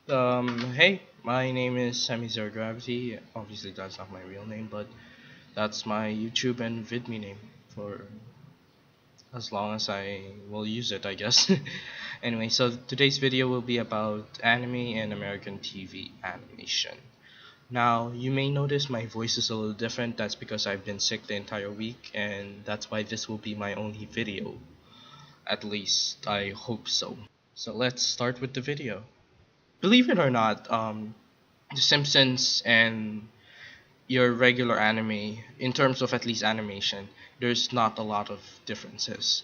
Hey, my name is Semi Zero Gravity. Obviously, that's not my real name, but that's my YouTube and VidMe name for as long as I will use it, I guess. Anyway, so today's video will be about anime and American TV animation. Now, you may notice my voice is a little different. That's because I've been sick the entire week, and that's why this will be my only video. At least, I hope so. So let's start with the video. Believe it or not, The Simpsons and your regular anime, in terms of at least animation, there's not a lot of differences.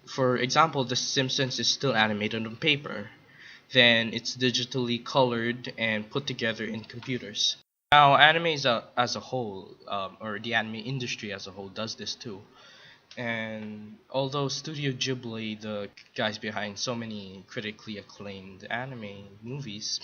For example, The Simpsons is still animated on paper, then it's digitally colored and put together in computers. Now, anime as a whole, or the anime industry as a whole, does this too. And although Studio Ghibli, the guys behind so many critically acclaimed anime movies,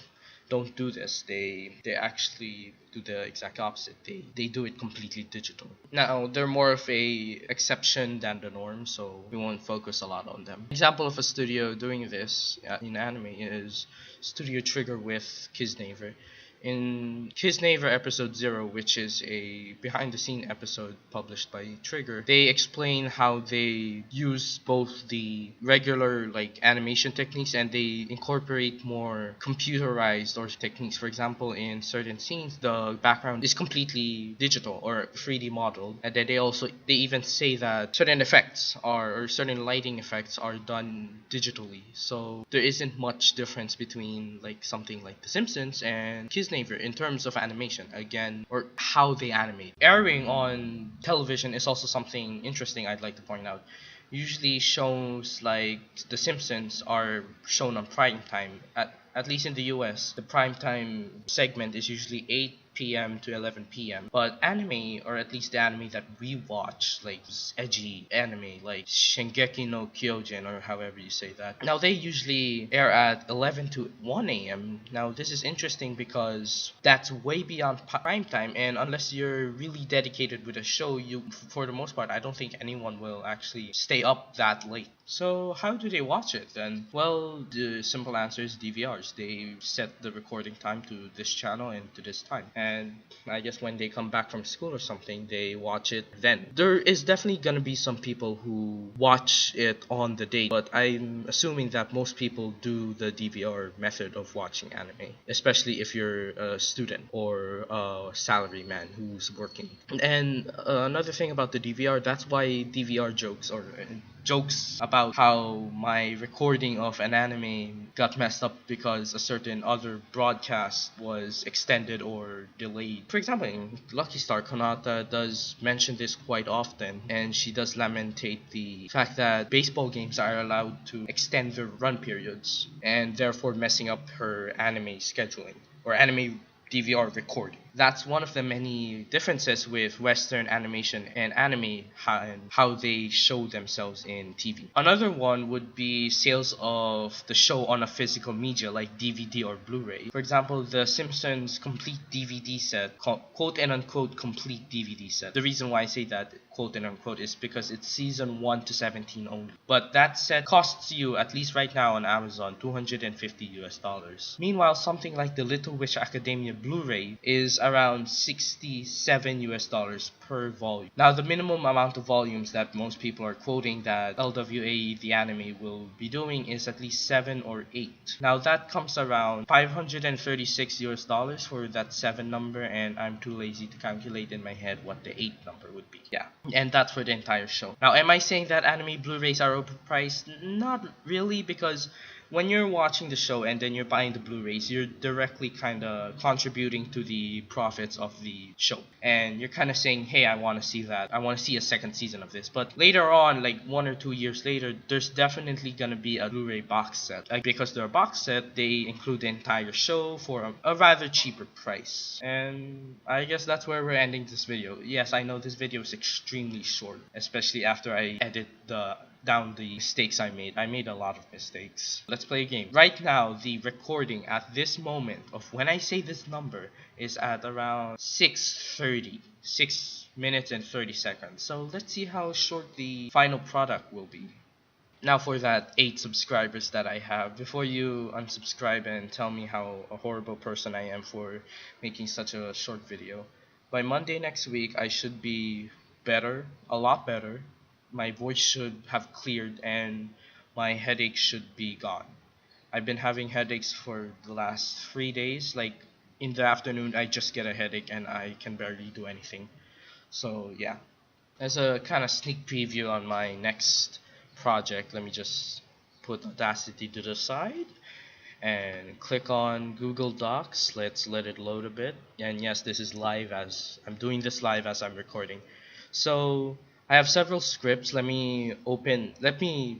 don't do this. They actually do the exact opposite. They do it completely digital. Now they're more of a exception than the norm, so we won't focus a lot on them. Example of a studio doing this in anime is Studio Trigger with Kiznaiver. In Kiznaiver episode 0, which is a behind the scene episode published by Trigger, they explain how they use both the regular like animation techniques and they incorporate more computerized or techniques. For example, in certain scenes, the background is completely digital or 3D modeled, and then they even say that certain effects are or certain lighting effects are done digitally. So there isn't much difference between like something like The Simpsons and Kiznaiver in terms of animation again or how they animate. Airing on television is also something interesting I'd like to point out. Usually shows like The Simpsons are shown on prime time. At least in the US, the prime time segment is usually 8 p.m. to 11 p.m. But anime, or at least the anime that we watch, like edgy anime, like Shingeki no Kyojin, or however you say that. Now they usually air at 11 to 1 a.m. Now this is interesting because that's way beyond prime time, and unless you're really dedicated with a show, for the most part, I don't think anyone will actually stay up that late. So how do they watch it then? Well, the simple answer is DVRs. They set the recording time to this channel and to this time. And I guess when they come back from school or something, they watch it then. There is definitely gonna be some people who watch it on the date, but I'm assuming that most people do the DVR method of watching anime, especially if you're a student or a salary man who's working. And another thing about the DVR, that's why DVR jokes or jokes about how my recording of an anime got messed up because a certain other broadcast was extended or delayed. For example, in Lucky Star, Konata does mention this quite often, and she does lamentate the fact that baseball games are allowed to extend their run periods and therefore messing up her anime scheduling or anime DVR recording. That's one of the many differences with Western animation and anime and how they show themselves in TV. Another one would be sales of the show on a physical media like DVD or Blu-ray. For example, The Simpsons complete DVD set, quote and unquote complete DVD set. The reason why I say that quote and unquote is because it's season 1 to 17 only. But that set costs you, at least right now on Amazon, $250 US. Meanwhile, something like the Little Witch Academia Blu-ray is around $67 US per volume. Now, the minimum amount of volumes that most people are quoting that LWA the anime will be doing is at least 7 or 8. Now, that comes around $536 for that 7 number, and I'm too lazy to calculate in my head what the 8 number would be. Yeah, and that's for the entire show. Now, am I saying that anime Blu-rays are overpriced? Not really, because when you're watching the show and then you're buying the Blu-rays, you're directly kind of contributing to the profits of the show. And you're kind of saying, hey, I want to see that. I want to see a second season of this. But later on, like 1 or 2 years later, there's definitely going to be a Blu-ray box set. Like, because they're a box set, they include the entire show for a rather cheaper price. And I guess that's where we're ending this video. Yes, I know this video is extremely short, especially after I edit down the mistakes I made. I made a lot of mistakes. Let's play a game. Right now, the recording at this moment of when I say this number is at around 6:30. 6 minutes and 30 seconds. So let's see how short the final product will be. Now for that 8 subscribers that I have, before you unsubscribe and tell me how a horrible person I am for making such a short video, by Monday next week I should be better, a lot better. My voice should have cleared and my headache should be gone. I've been having headaches for the last 3 days. Like in the afternoon, I just get a headache and I can barely do anything. So yeah, as a kind of sneak preview on my next project, let me just put Audacity to the side and click on Google Docs. Let's let it load a bit. And yes, this is live, as I'm doing this live as I'm recording. So I have several scripts. Let me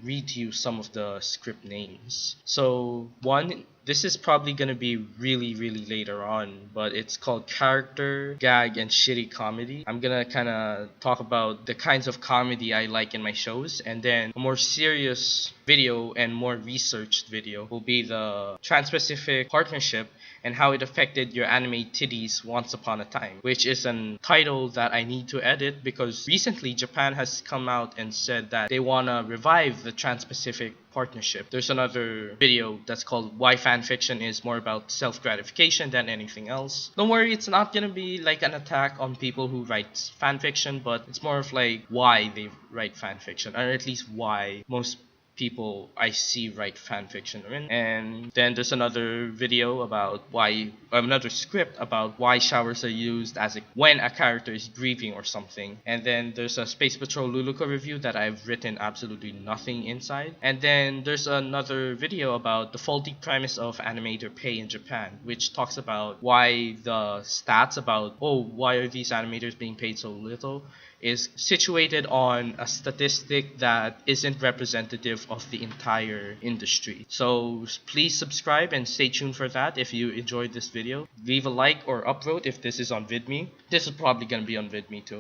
read to you some of the script names. So one, this is probably gonna be really later on, but it's called Character, Gag, and Shitty Comedy. I'm gonna kinda talk about the kinds of comedy I like in my shows, and then a more serious video and more researched video will be the Trans-Pacific Partnership and how it affected your anime titties once upon a time, which is a title that I need to edit because recently Japan has come out and said that they wanna revive the Trans-Pacific Partnership. There's another video that's called Why Fanfiction is more about self-gratification than anything else. Don't worry, it's not gonna be like an attack on people who write fanfiction, but it's more of like why they write fanfiction, or at least why most people I see write fan fiction. And then there's another video about another script about why showers are used when a character is grieving or something. And then there's a Space Patrol Luluko review that I've written absolutely nothing inside. And then there's another video about the faulty premise of animator pay in Japan, which talks about why the stats about why are these animators being paid so little is situated on a statistic that isn't representative of the entire industry. So please subscribe and stay tuned for that if you enjoyed this video. Leave a like or upvote if this is on VidMe. This is probably gonna be on VidMe too.